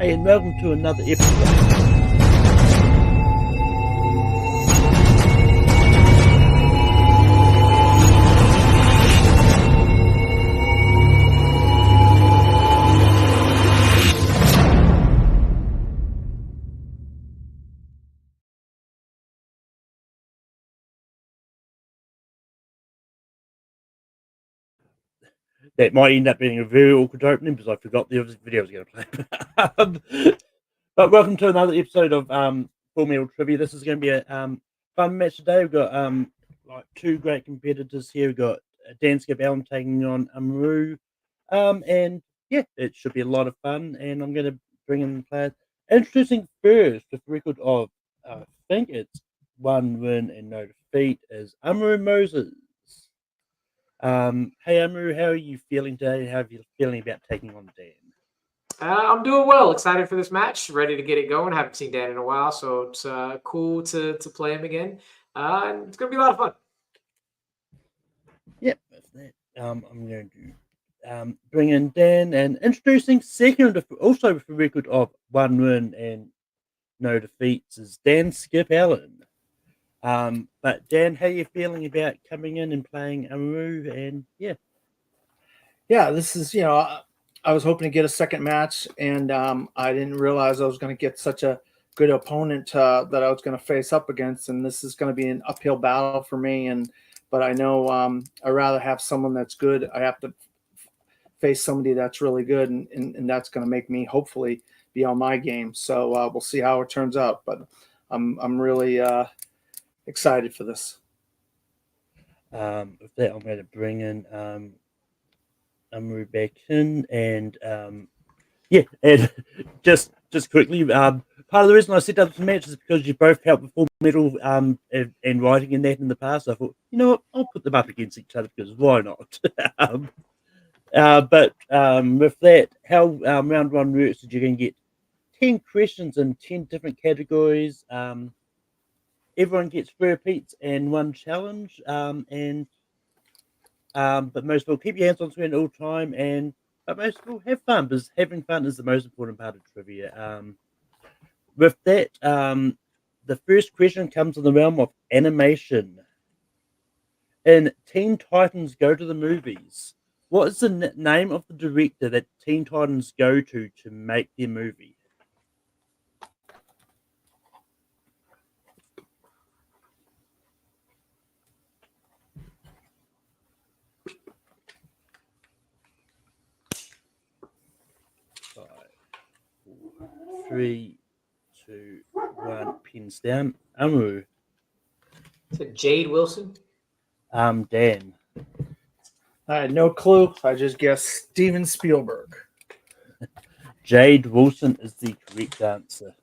Hey, and welcome to another episode. That might end up being a very awkward opening because I forgot the other video I was going to play. But welcome to another episode of Full Metal Trivia. This is going to be a fun match today. We've got like two great competitors here. We've got Dan Skip Allen taking on Amaru. And yeah, it should be a lot of fun. And I'm going to bring in the players. Introducing first, with a record of, I think it's 1 win and no defeat, is Amaru Moses. Hey Amaru, how are you feeling today? How are you feeling about taking on Dan? I'm doing well. Excited for this match. Ready to get it going. Haven't seen Dan in a while, so it's cool to play him again. And it's gonna be a lot of fun. Yep, that's that. I'm going to bring in Dan and introducing second, also with a record of 1 win and no defeats, is Dan Skip Allen. But Dan, how are you feeling about coming in and playing Amaru? And yeah, this is, I was hoping to get a second match, and I didn't realize I was going to get such a good opponent that I was going to face up against, and this is going to be an uphill battle for me. But I know I'd rather have someone that's good. I have to face somebody that's really good, and that's going to make me hopefully be on my game. So we'll see how it turns out. But I'm really excited for this. with that, I'm going to bring in Amaru back in, and and just quickly, part of the reason I set up this match is because you both helped with Full Metal and writing in that in the past. So I thought, you know what, I'll put them up against each other because why not? But with that, how round one works is you're going to get 10 questions in 10 different categories. Everyone gets 3 repeats and 1 challenge. But most of all, keep your hands on screen at all time, but most of all, have fun, because having fun is the most important part of trivia. With that, the first question comes in the realm of animation. In Teen Titans Go to the Movies, what is the name of the director that Teen Titans go to make their movie? Five, 4, 3, 2, 1. Pins down. Amaru. Is it Jade Wilson? Dan. I had no clue. I just guessed Steven Spielberg. Jade Wilson is the correct answer.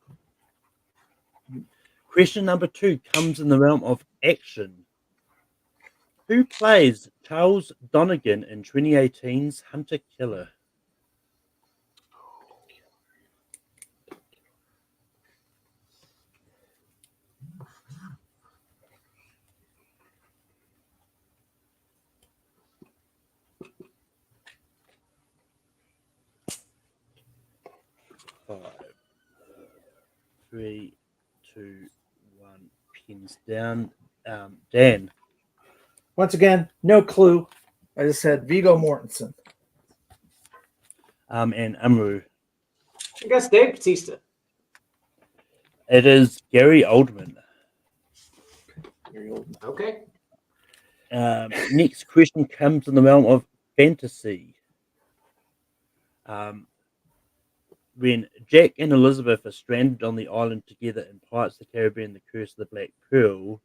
Question number 2 comes in the realm of action. Who plays Charles Donegan in 2018's Hunter Killer? Five, 3, 2, 1. Pins down. Dan. Once again, no clue. I just said Viggo Mortensen. And Amaru. I guess Dave Bautista. It is Gary Oldman. Okay. Next question comes in the realm of fantasy. When Jack and Elizabeth are stranded on the island together in Pirates of the Caribbean: The Curse of the Black Pearl,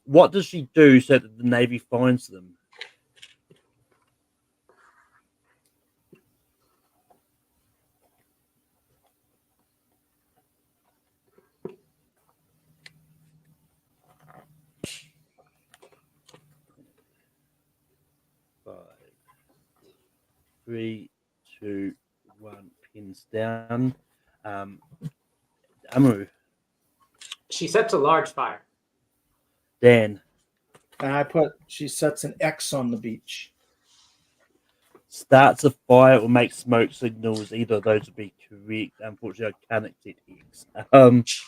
what does she do so that the Navy finds them? Five, 3, 2, 1. Pins down. Amaru. She sets a large fire. Dan. And I put she sets an X on the beach. Starts a fire or makes smoke signals. Either of those would be correct. Unfortunately, I can't accept X.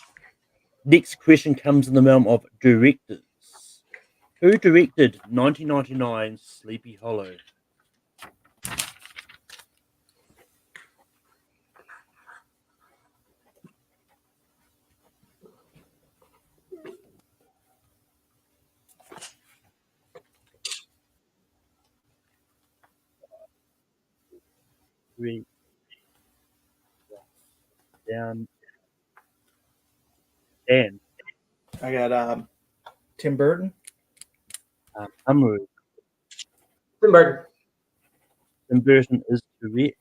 Next question comes in the realm of directors. Who directed 1999 Sleepy Hollow? Three, down, Dan. I got Tim Burton. Amaru. Tim Burton. Tim Burton is correct.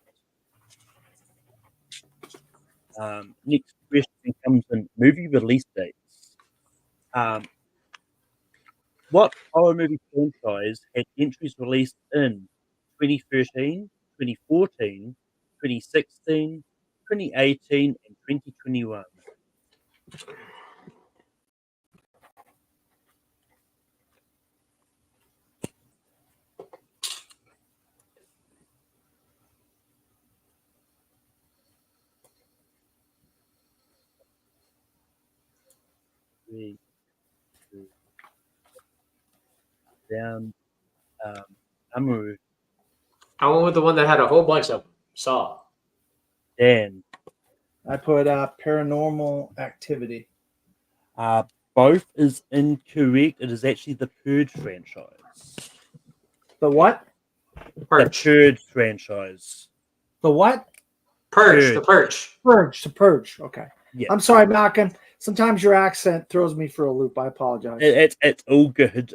Next question comes in movie release dates. What horror movie franchise had entries released in 2013, 2014, 2016, 2018, and 2021? Three, two, down. Amaru, I went with the one that had a whole bunch of them. Saw. Dan. I put Paranormal Activity. Both is incorrect. It is actually the Purge franchise. The what? Purge. The Purge franchise. The what? Purge. The Purge. Purge. The Purge. Okay. Yeah. I'm sorry, Malcolm. Sometimes your accent throws me for a loop. I apologize. It's all good.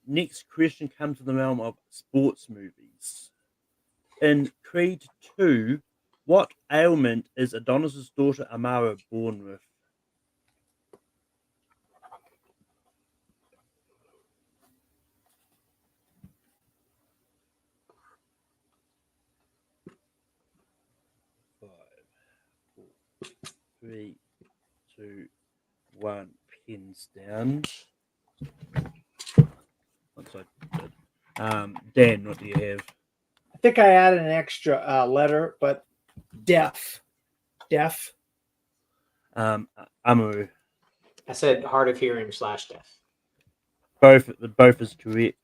Next question comes to the realm of sports movies. In Creed 2, what ailment is Adonis's daughter Amaru born with? Five, four, three, two, one. Pins down. Once I did. Dan, what do you have? I think I added an extra letter, but deaf. Deaf. Amaru. I said hard of hearing / deaf. Both is correct.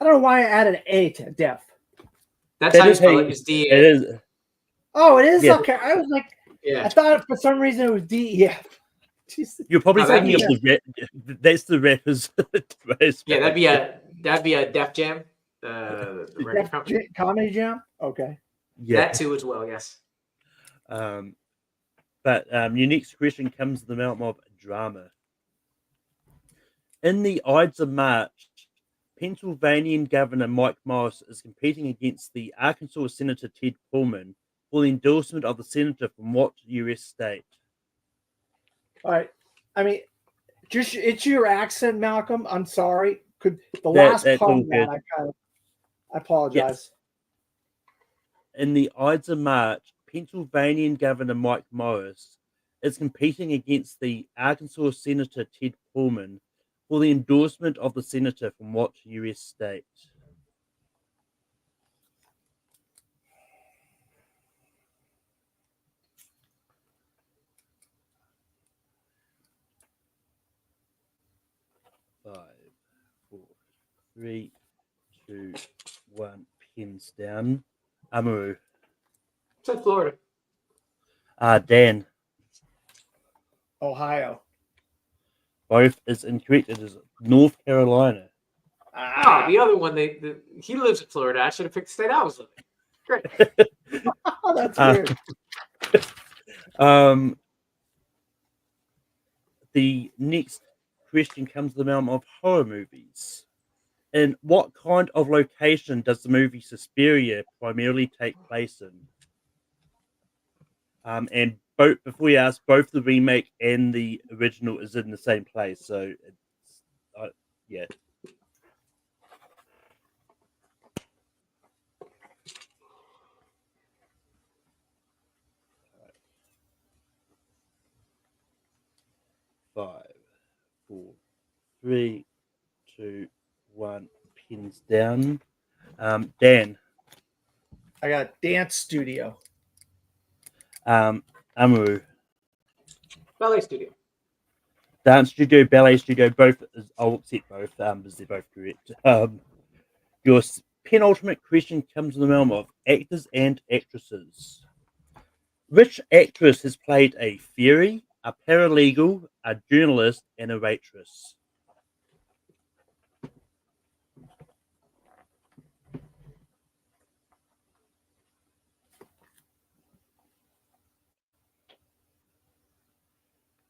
I don't know why I added A to deaf. That's how you spell it. It's It D. is. Oh, it is? Yeah. Okay. I was like, Yeah. I thought for some reason it was D-E-F. You're probably No, that'd thinking of the that's the rappers. Yeah, that'd be a Def Jam. The record company. Comedy Jam? Okay. Yeah. That too as well, yes. But your next question comes to the realm of drama. In the Ides of March, Pennsylvania Governor Mike Morris is competing against the Arkansas Senator Ted Pullman for the endorsement of the senator from what U.S. state? All right. I mean, just it's your accent, Malcolm. I'm sorry. Could the last that's part all of that good. I apologize. Yes. In the Ides of March, Pennsylvania Governor Mike Morris is competing against the Arkansas Senator Ted Pullman for the endorsement of the senator from what U.S. state? Five, four, three, two, one. Pins down. Amaru. Said Florida. Dan. Ohio. Both is incorrect. It is North Carolina. Oh, the other one, he lives in Florida. I should have picked the state I was living. Great. Oh, that's weird. The next question comes to the realm of horror movies. In what kind of location does the movie Suspiria primarily take place in? And both, before you ask, both the remake and the original is in the same place. So, yeah. Five, four, three, two, 1 pins down. Dan. I got dance studio. Amaru. Ballet studio. Dance studio, ballet studio, both. I'll accept both, because they're both correct. Your penultimate question comes in the realm of actors and actresses. Which actress has played a fairy, a paralegal, a journalist, and a waitress?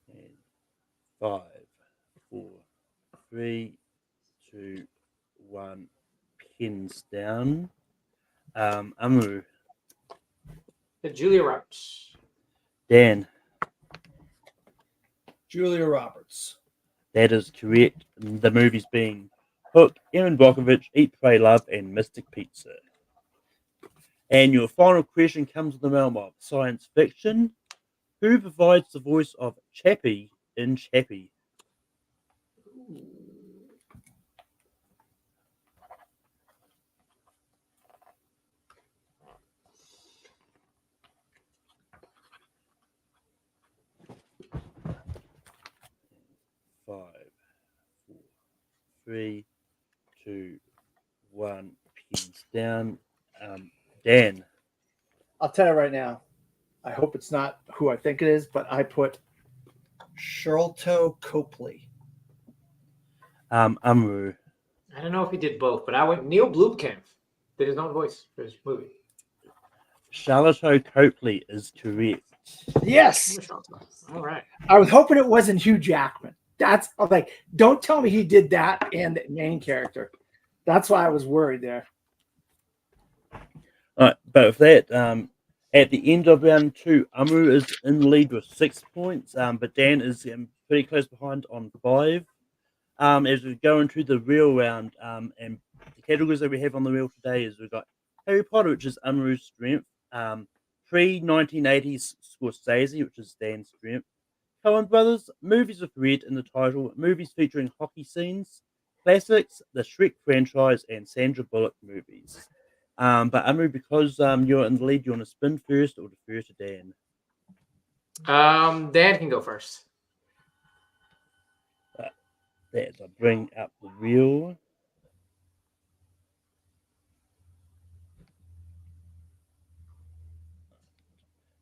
And 5, 4, 3, 2, 1. Pins down. Amaru. Julia Roberts. Dan. Julia Roberts. That is correct. The movies being Hook, Erin Brockovich, Eat, Pray, Love, and Mystic Pizza. And your final question comes in the realm of science fiction. Who provides the voice of Chappie in Chappie? Five, 4, 3, 2, 1. Pins down. Dan. I'll tell you right now. I hope it's not who I think it is, but I put Sherlto Copley. Amaru. I don't know if he did both, but I went Neil Blomkamp. Did his own voice for his movie. Charlotte Copley is correct. Yes. All right. I was hoping it wasn't Hugh Jackman. I was like, don't tell me he did that and the main character. That's why I was worried there. All right, but with that, at the end of round 2, Amaru is in the lead with 6 points, but Dan is pretty close behind on 5. As we go into the real round, and the categories that we have on the reel today is we've got Harry Potter, which is Amaru's strength, pre-1980s Scorsese, which is Dan's strength, Coen Brothers, movies with red in the title, movies featuring hockey scenes, classics, the Shrek franchise, and Sandra Bullock movies. But Amaru, because you're in the lead, you want to spin first or defer to Dan? Dan can go first. As I bring up the reel.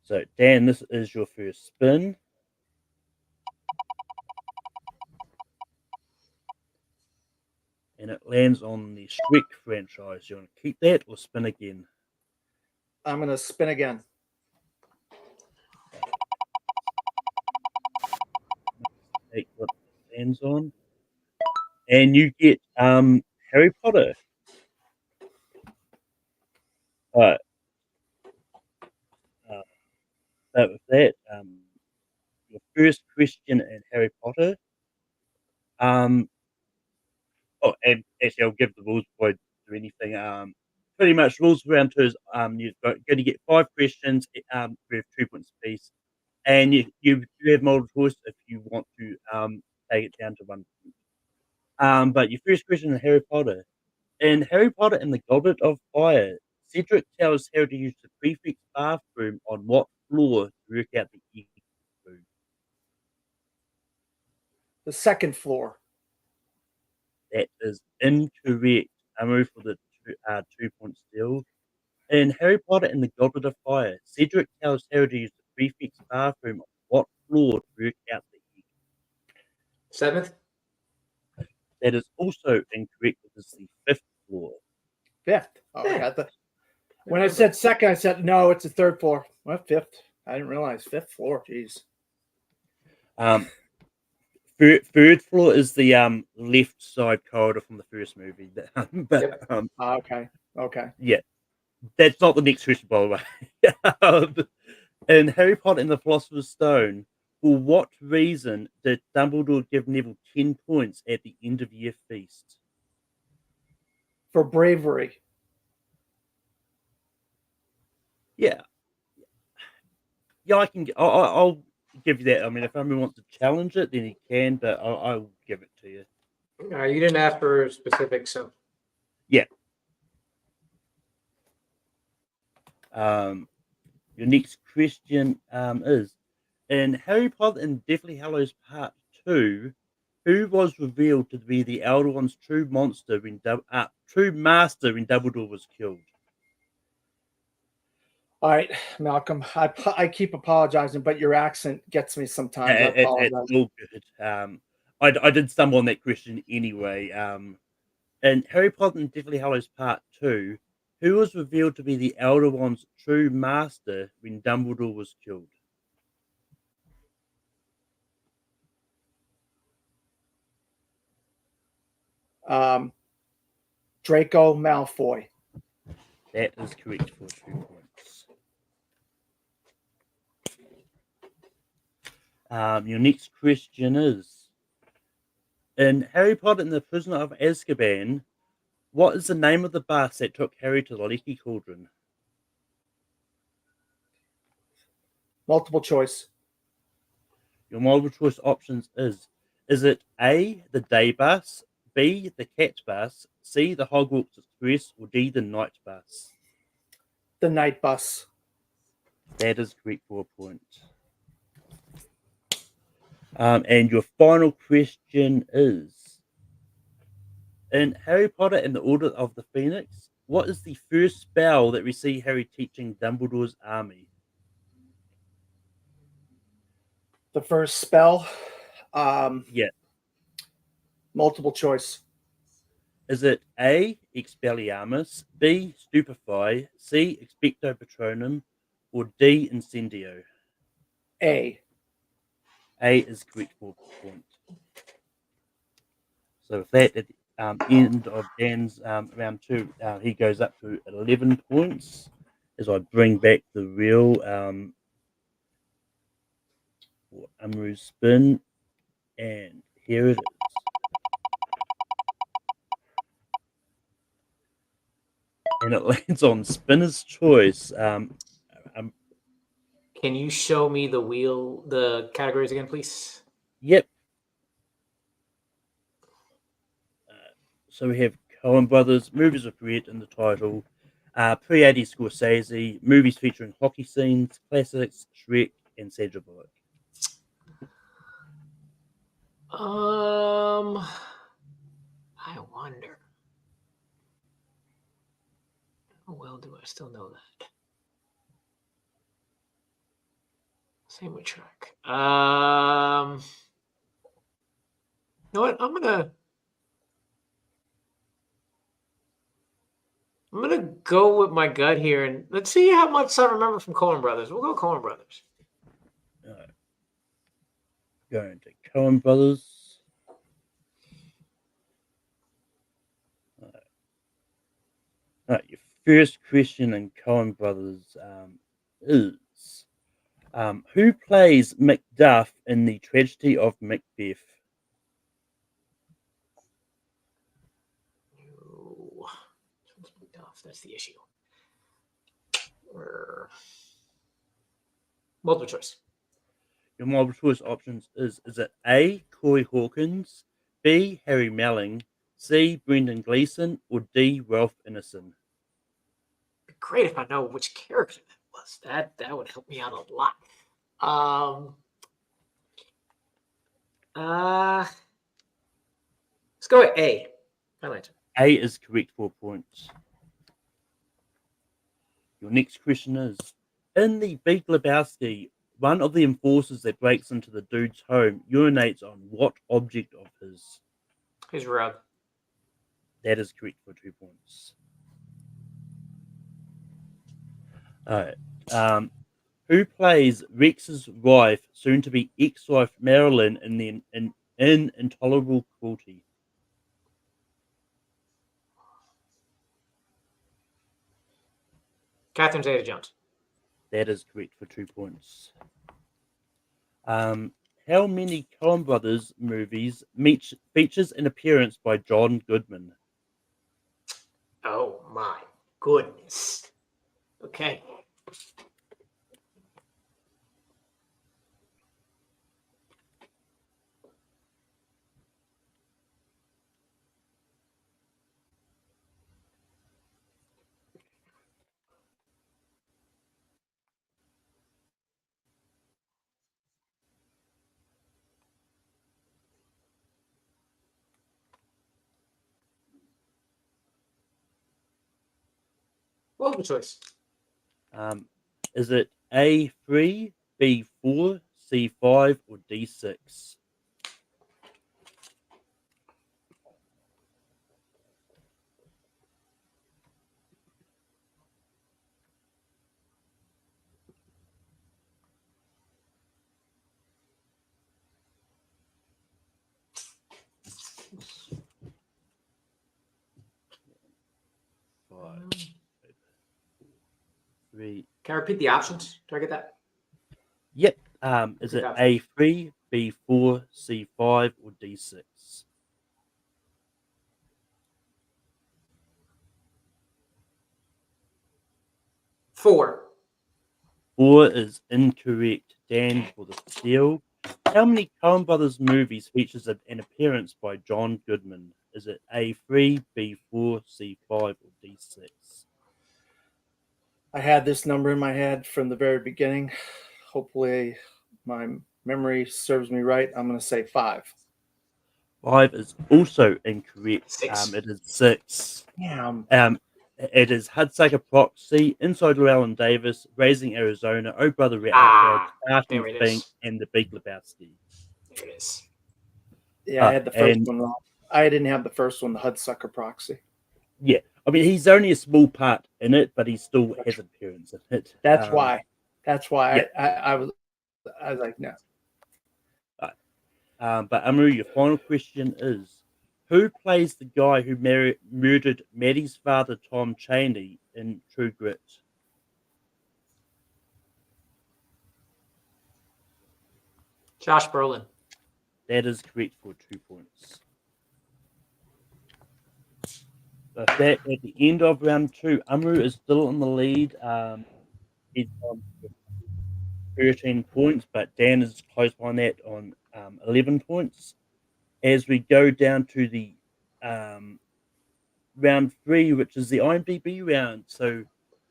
So, Dan, this is your first spin. And it lands on the Shrek franchise. You want to keep that or spin again? I'm going to spin again. Take what it lands on. And you get Harry Potter. But with that, your first question in Harry Potter. And actually, I'll give the rules before I do anything. Pretty much rules for round 2 is you're going to get 5 questions with 2 points apiece, and you have multiple choice if you want to take it down to 1 point. But your first question in Harry Potter. In Harry Potter and the Goblet of Fire, Cedric tells Harry to use the prefect's bathroom on what floor to work out the egg food? The second floor. That is incorrect. I move for the 2 point steal. In Harry Potter and the Goblet of Fire, Cedric tells Harry to use the prefect's bathroom on what floor to work out the egg? 7th. That is also incorrect. It is the 5th floor. 5th. Oh, I got when I said second, I said no, it's the 3rd floor. Well, 5th. I didn't realize 5th floor. Jeez. 3rd floor is the left side corridor from the first movie. Okay. Yeah, that's not the next question, by the way. In Harry Potter and the Philosopher's Stone, for what reason did Dumbledore give Neville 10 points at the end of year feast? For bravery. Yeah, I'll give you that. I mean, if anyone wants to challenge it, then he can, but I'll give it to you. You didn't ask for specifics, so Your next question is in Harry Potter and Deathly Hallows Part 2, who was revealed to be the Elder One's true master when Dumbledore was killed? All right, Malcolm. I keep apologizing, but your accent gets me sometimes. I apologize. It's all good. I did stumble on that question anyway. In Harry Potter and Deathly Hallows Part 2, who was revealed to be the Elder One's true master when Dumbledore was killed? Draco Malfoy. That is correct for 2 points. Your next question is in Harry Potter and the Prisoner of Azkaban, what is the name of the bus that took Harry to the Leaky Cauldron? Multiple choice. Your multiple choice options is it A, the day bus, B, the cat bus, C, the Hogwarts Express, or D, the night bus? The night bus. That is correct for a point. And your final question is in Harry Potter and the Order of the Phoenix, what is the first spell that we see Harry teaching Dumbledore's army? The first spell. Yeah. Multiple choice. Is it A, Expelliarmus, B, Stupefy, C, Expecto Patronum, or D, Incendio? A. A is correct for a point. So with that, at the end of Dan's round 2, he goes up to 11 points. As I bring back the real Amaru spin, and here it is. And it lands on Spinner's Choice. can you show me the categories again, please? Yep. So we have Coen Brothers, movies with red in the title, pre-80s Scorsese, movies featuring hockey scenes, classics, Shrek, and Sandra Bullock. I wonder. How well do I still know that? Same with Trek. You know what? I'm gonna go with my gut here, and let's see how much I remember from Coen Brothers. We'll go Coen Brothers. Going to Coen Brothers. Your first question in Coen Brothers is who plays Macduff in the tragedy of Macbeth? No. That's the issue. Multiple choice. Your multiple choice options is it A, Corey Hawkins, B, Harry Melling, C, Brendan Gleeson, or D, Ralph Ineson? It'd be great if I know which character that was. That would help me out a lot. Let's go with A. A is correct for points. Your next question is in the Big Lebowski, one of the enforcers that breaks into the dude's home urinates on what object of his? His rug. That is correct for 2 points. All right. Who plays Rex's wife, soon to be ex-wife Marilyn in Intolerable Cruelty? Catherine Zeta-Jones. That is correct for 2 points. How many Coen Brothers movies features an appearance by John Goodman? Oh my goodness. Okay. Multiple choice. Is it A3, B4, C5, or D6? Five, three. Can I repeat the options? Do I get that? Yep. Is Repeat it the options. A3, B4, C5, or D6? 4. 4 is incorrect. Dan for the steal. How many Coen Brothers movies features an appearance by John Goodman? Is it A3, B4, C5, or D6? I had this number in my head from the very beginning. Hopefully, my memory serves me right. I'm going to say 5. 5 is also incorrect. 6. It is 6. Yeah. It is Hudsucker Proxy, Inside Llewellyn Davis, Raising Arizona, Oh Brother Rat Dog, Starting there it Think, is. and The Big Lebowski. There it is. Yeah, I had the first and- one wrong. I didn't have the first one, the Hudsucker Proxy. Yeah, I mean he's only a small part in it, but he still has an appearance in it. That's why. yeah. I was like, no. But Amaru, your final question is: who plays the guy who murdered Maddie's father, Tom Chaney, in True Grit? Josh Brolin. That is correct for 2 points. So that at the end of round 2, Amaru is still in the lead. He's on 13 points, but Dan is close behind that on 11 points. As we go down to the round 3, which is the IMDb round. So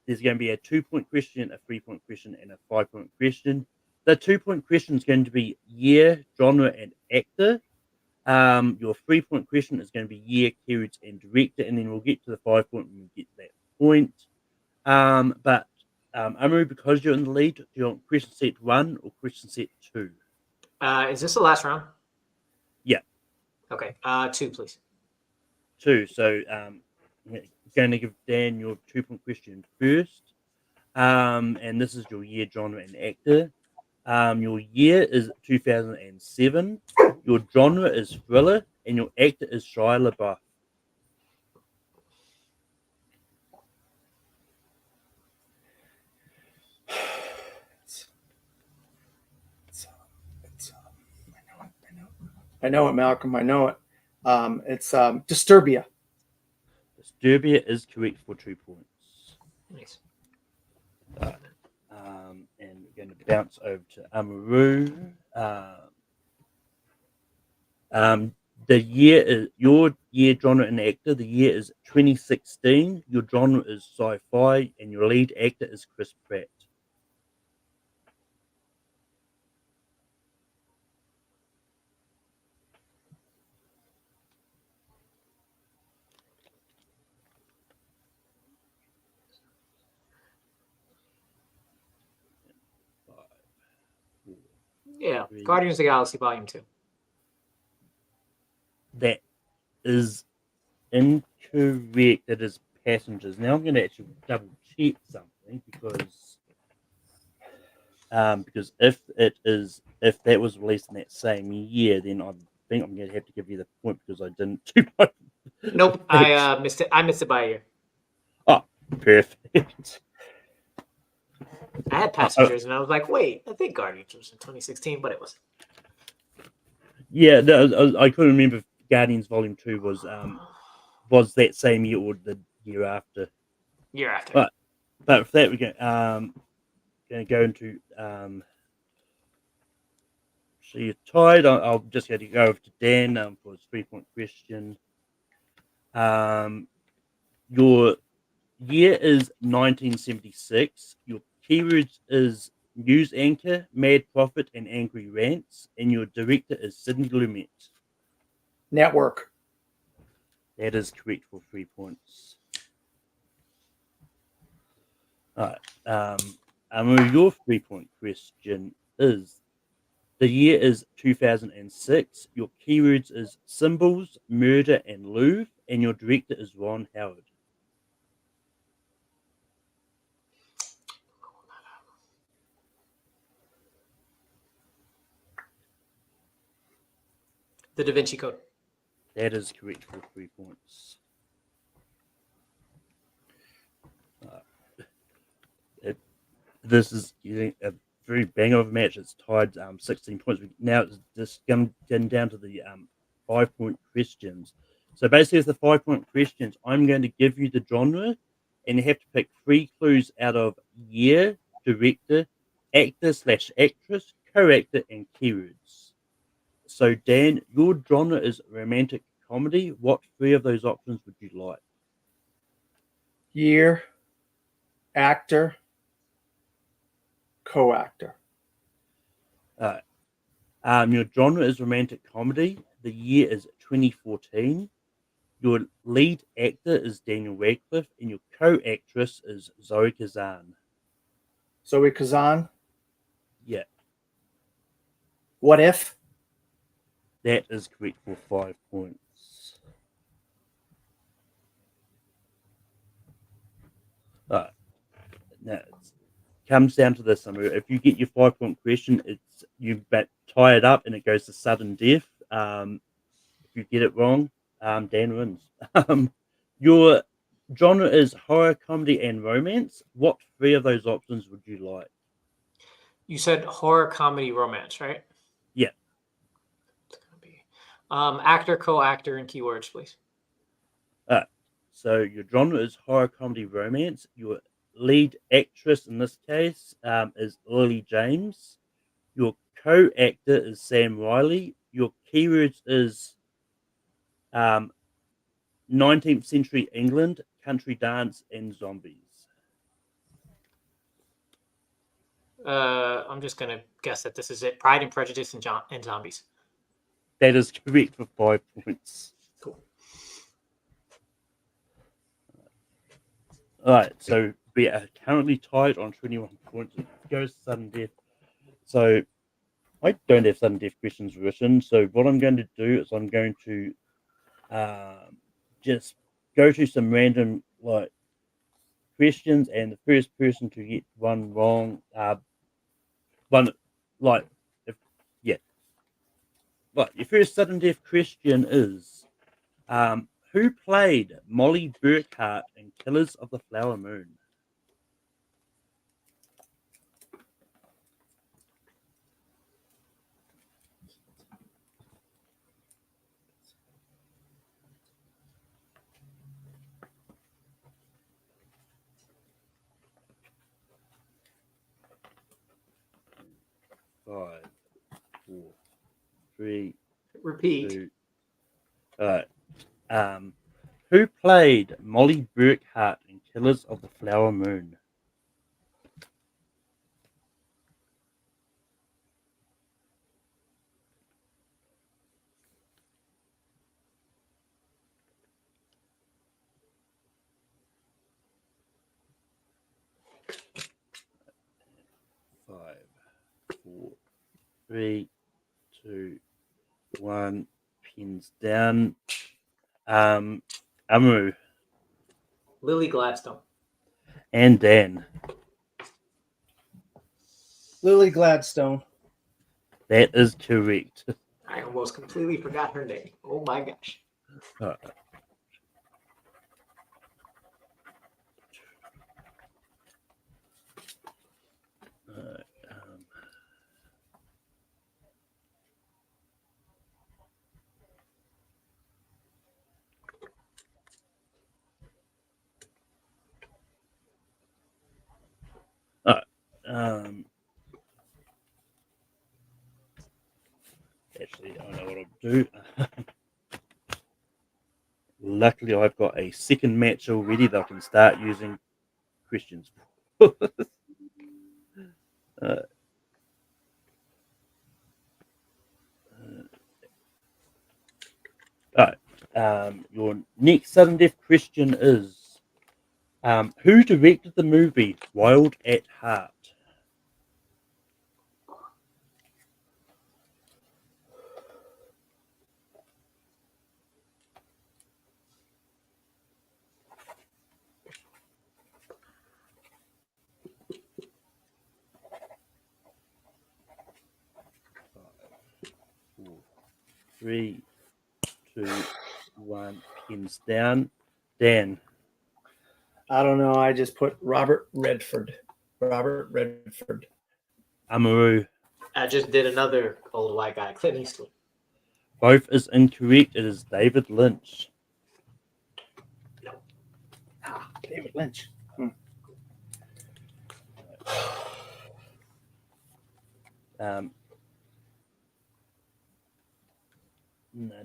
there's going to be a 2-point question, a 3-point question, and a 5-point question. The 2-point question is going to be year, genre, and actor. Your 3-point question is going to be year, keywords, and director, and then we'll get to the 5-point when we get to that point. But Amaru, because you're in the lead, do you want question set 1 or question set 2? Is this the last round? Yeah. Okay. 2, please. 2. So I'm going to give Dan your 2-point question first. And this is your year, genre, and actor. Your year is 2007. Your genre is thriller, and your actor is Shia LaBeouf. I know it, Malcolm. I know it. It's Disturbia. Disturbia is correct for 2 points. Nice. And we're going to bounce over to Amaru. The year is your year, genre, and actor. The year is 2016. Your genre is sci-fi, and your lead actor is Chris Pratt. Yeah. Guardians of the Galaxy Volume 2. That is incorrect. It is Passengers. Now I'm going to actually double check something because if that was released in that same year, then I think I'm going to have to give you the point because I didn't do my. Nope. I missed it. I missed it by a year. Oh, perfect. I had Passengers, and I was like, wait, I think Guardians was in 2016, but it wasn't. Yeah, I couldn't remember if Guardians Volume 2 was that same year or the year after. Year after. But for that, we're going to go into. So you're tied. I'll just go over to Dan for his 3-point question. Your year is 1976. Your keywords is news anchor, mad prophet, and angry rants. And your director is Sidney Lumet. Network. That is correct for 3 points. All right. Amaru, your 3-point question is: the year is 2006. Your keywords is symbols, murder, and Louvre, and your director is Ron Howard. The Da Vinci Code. That is correct for 3 points. This is getting a very banger of a match. It's tied 16 points. Now it's just getting down to the 5-point questions. So basically, as the 5-point questions, I'm going to give you the genre, and you have to pick 3 clues out of year, director, actor/actress, co-actor, and keywords. So Dan, your genre is romantic comedy. What 3 of those options would you like? Year, actor, co-actor. Your genre is romantic comedy. The year is 2014. Your lead actor is Daniel Radcliffe, and your co-actress is Zoe Kazan. Zoe Kazan. Yeah, What if? that is correct for 5 points. Now it comes down to this. If you get your 5-point question, it's you tie it up and it goes to sudden death. If you get it wrong, Dan wins. Your genre is horror, comedy, and romance. What 3 of those options would you like? You said horror, comedy, romance, right? Yeah. It's gonna be actor, co-actor, and keywords, please. So your genre is horror, comedy, romance. Your lead actress in this case is Lily James. Your co-actor is Sam Riley. Your keywords is 19th century England, country dance, and zombies. I'm just gonna guess that this is it. Pride and Prejudice and Zombies. That is correct for 5 points. Cool. All right, so we are currently tied on 21 points. It goes to sudden death. So I don't have sudden death questions written. So what I'm going to do is I'm going to just go to some random questions, and the first person to get one wrong, your first sudden death question is, who played Molly Burkhart in Killers of the Flower Moon? Five, four, three, Repeat. 2. Who played Molly Burkhart in Killers of the Flower Moon? Five, four, three, two, one. Pins down. Amaru Lily Gladstone. and Dan. Lily Gladstone. That is correct. I almost completely forgot her name. Oh my gosh. Uh, um, actually, I know what I'll do. Luckily, I've got a second match already that I can start using questions. Your next sudden death question is, Who directed the movie Wild at Heart? Four, 3, 2, 1. Pins down. Dan. I don't know. I just put Robert Redford. Amaru. I just did another old white guy, Clint Eastwood. Both is incorrect. It is David Lynch. David Lynch.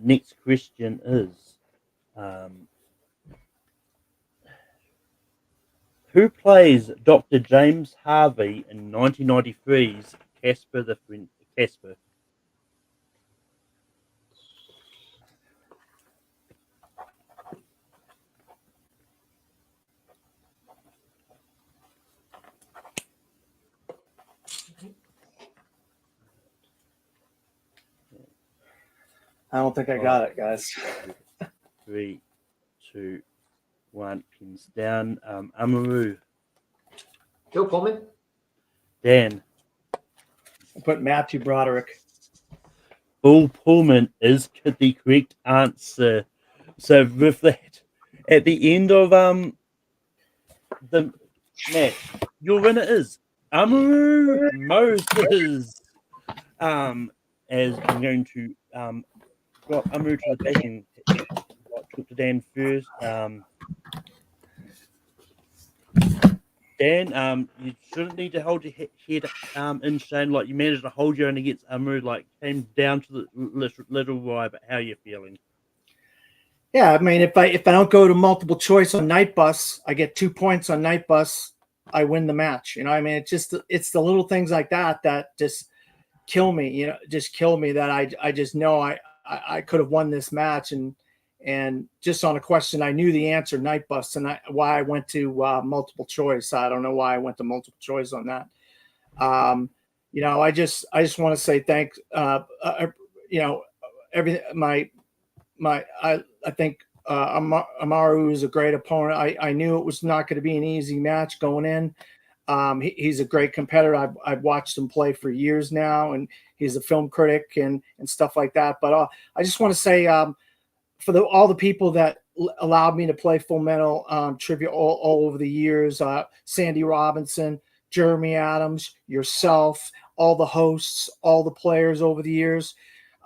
Next question is, who plays Dr. James Harvey in 1993's Casper the Friend? Casper. I don't think I got it, guys. 3, 2, 1. Pins down. Amaru. Bill Pullman. Dan. I put Matthew Broderick. Bill Pullman is the correct answer. So with that, at the end of the match, your winner is Amaru Moses. As I'm going to drop Amaru to the back and talk to Dan first. Dan, you shouldn't need to hold your head in shame. Like, you managed to hold your own against Amaru. Like, came down to the little wire. But how are you feeling? Yeah, I mean, if I don't go to multiple choice on Night Bus, I get 2 points on Night Bus. I win the match. You know, I mean, it's the little things like that that just kill me. You know, just kill me. That I just know I could have won this match, and just on a question I knew the answer, Night Bus, and why I went to multiple choice. I don't know why I went to multiple choice on that. You know, I just want to say thanks. You know, everything. I think Amaru is a great opponent. I knew it was not going to be an easy match going in. He's a great competitor. I've watched him play for years now, and he's a film critic and stuff like that. But I just want to say for all the people that allowed me to play Full Metal trivia all over the years, Sandy Robinson, Jeremy Adams, yourself, all the hosts, all the players over the years.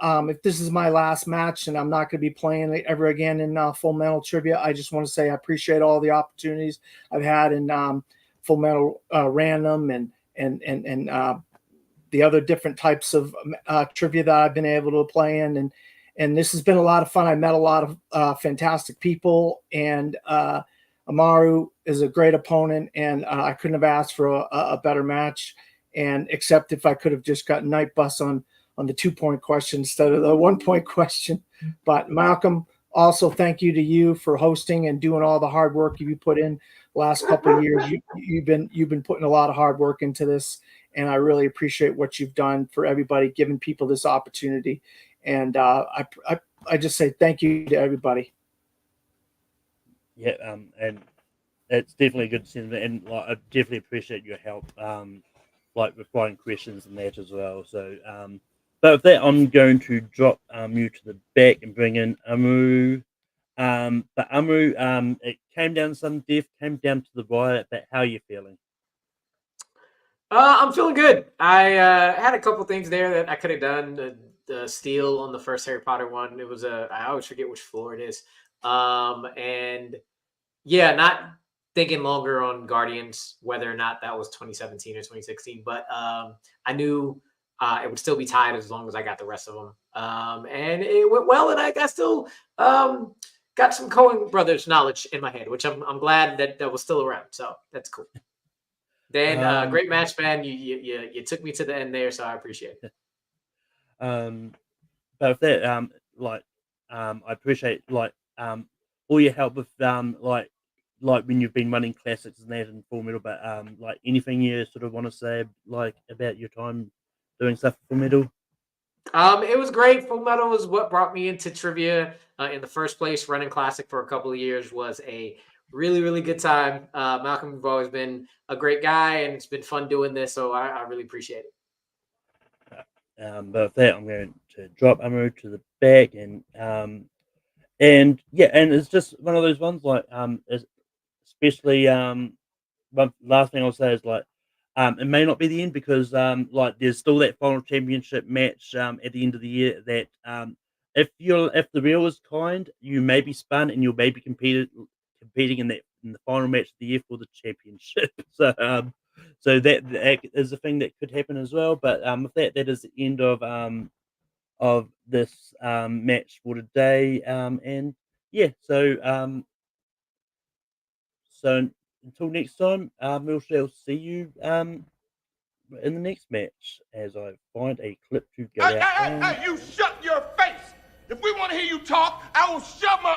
If this is my last match and I'm not going to be playing it ever again in Full Metal Trivia, I just want to say I appreciate all the opportunities I've had in Full Metal Random and the other different types of trivia that I've been able to play in. And this has been a lot of fun. I met a lot of fantastic people, and Amaru is a great opponent, and I couldn't have asked for a better match. And except if I could have just got Night Bus on the 2-point question instead of the 1-point question. But Malcolm, also thank you to you for hosting and doing all the hard work you put in the last couple of years. You've been putting a lot of hard work into this, and I really appreciate what you've done for everybody, giving people this opportunity. And I just say thank you to everybody. Yeah, and it's definitely a good sentiment, and like, I definitely appreciate your help, like with writing questions and that as well. So, but with that, I'm going to drop you to the back and bring in Amaru. But Amaru, it came down to some death, came down to the wire. But how are you feeling? I'm feeling good. I had a couple things there that I could have done. The steal on the first Harry Potter one. It was I always forget which floor it is. And yeah, not thinking longer on Guardians, whether or not that was 2017 or 2016. But I knew it would still be tied as long as I got the rest of them. And it went well, and I still got some Coen Brothers knowledge in my head, which I'm glad that was still around. So that's cool. Dan, great match, man. You took me to the end there, so I appreciate it. But with that, I appreciate all your help with like when you've been running classics and that in Full Metal, but like anything you sort of want to say like about your time doing stuff for Full Metal? It was great. Full Metal was what brought me into trivia in the first place. Running Classic for a couple of years was a really, really good time. Malcolm, you've always been a great guy, and it's been fun doing this, so I really appreciate it. But with that, I'm going to drop Amaru to the back, and yeah, and it's just one of those ones like especially one last thing I'll say is like it may not be the end because like there's still that final championship match at the end of the year that if the wheel is kind, you may be spun and you'll maybe competing in the final match of the year for the championship. So that is a thing that could happen as well. But with that is the end of this match for today. And yeah, so until next time, we shall see you in the next match as I find a clip to go out. Hey, you shut your face! If we want to hear you talk, I will shut my